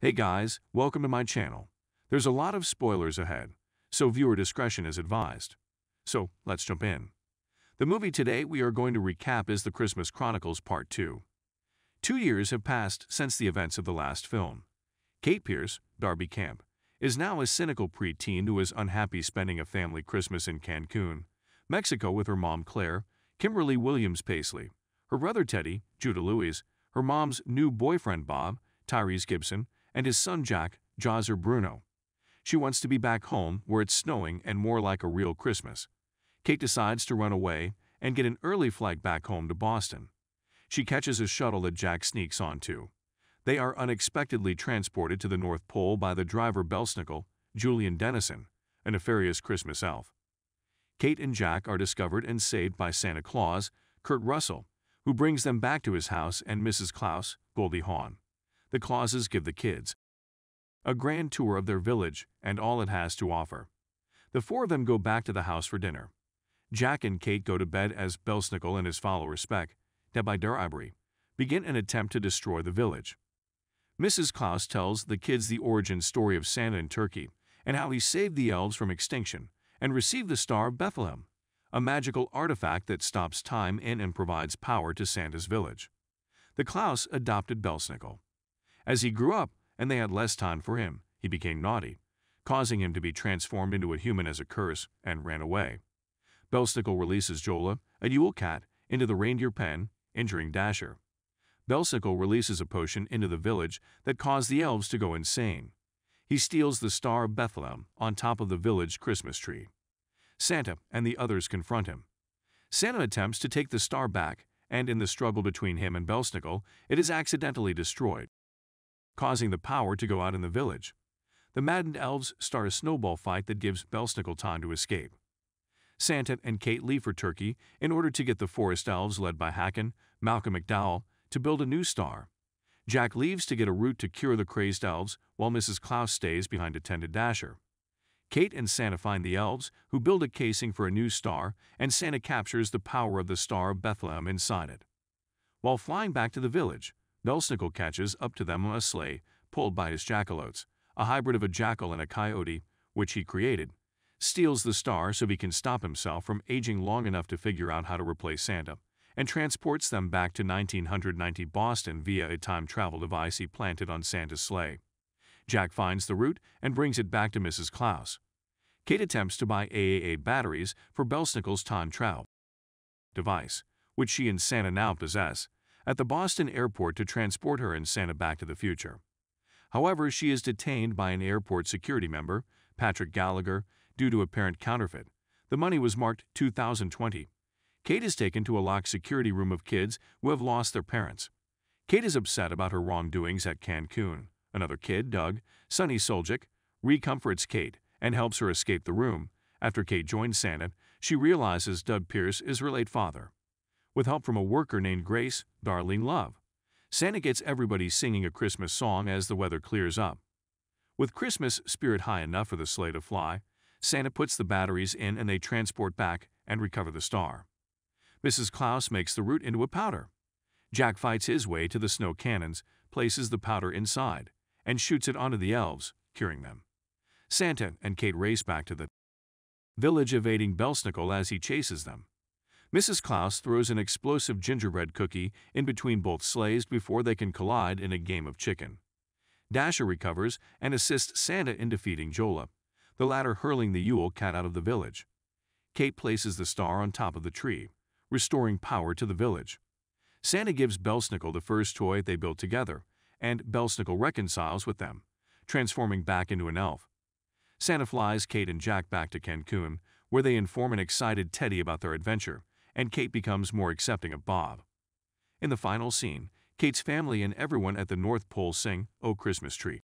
Hey guys, welcome to my channel. There's a lot of spoilers ahead, so viewer discretion is advised. So, let's jump in. The movie today we are going to recap is The Christmas Chronicles Part 2. 2 years have passed since the events of the last film. Kate Pierce, Darby Camp, is now a cynical preteen who is unhappy spending a family Christmas in Cancun, Mexico with her mom Claire, Kimberly Williams Paisley, her brother Teddy, Judah Louise, her mom's new boyfriend Bob, Tyrese Gibson, and his son Jack, Jazer Bruno. She wants to be back home where it's snowing and more like a real Christmas. Kate decides to run away and get an early flight back home to Boston. She catches a shuttle that Jack sneaks onto. They are unexpectedly transported to the North Pole by the driver Belsnickel, Julian Dennison, a nefarious Christmas elf. Kate and Jack are discovered and saved by Santa Claus, Kurt Russell, who brings them back to his house, and Mrs. Klaus, Goldie Hawn. The Clauses give the kids a grand tour of their village and all it has to offer. The four of them go back to the house for dinner. Jack and Kate go to bed as Belsnickel and his follower Speck, Debi Ivory, begin an attempt to destroy the village. Mrs. Klaus tells the kids the origin story of Santa in Turkey and how he saved the elves from extinction and received the Star of Bethlehem, a magical artifact that stops time in and provides power to Santa's village. The Klaus adopted Belsnickel. As he grew up and they had less time for him, he became naughty, causing him to be transformed into a human as a curse, and ran away. Belsnickel releases Jola, a Yule cat, into the reindeer pen, injuring Dasher. Belsnickel releases a potion into the village that caused the elves to go insane. He steals the Star of Bethlehem on top of the village Christmas tree. Santa and the others confront him. Santa attempts to take the star back, and in the struggle between him and Belsnickel, it is accidentally destroyed, causing the power to go out in the village. The maddened elves start a snowball fight that gives Belsnickel time to escape. Santa and Kate leave for Turkey in order to get the forest elves led by Hakon, Malcolm McDowell, to build a new star. Jack leaves to get a root to cure the crazed elves, while Mrs. Klaus stays behind to tend to Dasher. Kate and Santa find the elves, who build a casing for a new star, and Santa captures the power of the Star of Bethlehem inside it. While flying back to the village, Belsnickel catches up to them on a sleigh, pulled by his jackalotes, a hybrid of a jackal and a coyote, which he created, steals the star so he can stop himself from aging long enough to figure out how to replace Santa, and transports them back to 1990 Boston via a time travel device he planted on Santa's sleigh. Jack finds the root and brings it back to Mrs. Klaus. Kate attempts to buy AAA batteries for Belsnickel's time travel device, which she and Santa now possess, at the Boston airport to transport her and Santa back to the future. However, she is detained by an airport security member, Patrick Gallagher, due to apparent counterfeit. The money was marked 2020. Kate is taken to a locked security room of kids who have lost their parents. Kate is upset about her wrongdoings at Cancun. Another kid, Doug, Sonny Soljic, recomforts Kate and helps her escape the room. After Kate joins Santa, she realizes Doug Pierce is her late father. With help from a worker named Grace, Darlene Love, Santa gets everybody singing a Christmas song as the weather clears up. With Christmas spirit high enough for the sleigh to fly, Santa puts the batteries in and they transport back and recover the star. Mrs. Klaus makes the root into a powder. Jack fights his way to the snow cannons, places the powder inside, and shoots it onto the elves, curing them. Santa and Kate race back to the village, evading Belsnickel as he chases them. Mrs. Klaus throws an explosive gingerbread cookie in between both sleighs before they can collide in a game of chicken. Dasher recovers and assists Santa in defeating Jola, the latter hurling the Yule cat out of the village. Kate places the star on top of the tree, restoring power to the village. Santa gives Belsnickel the first toy they built together, and Belsnickel reconciles with them, transforming back into an elf. Santa flies Kate and Jack back to Cancun, where they inform an excited Teddy about their adventure, and Kate becomes more accepting of Bob. In the final scene, Kate's family and everyone at the North Pole sing "O Christmas Tree."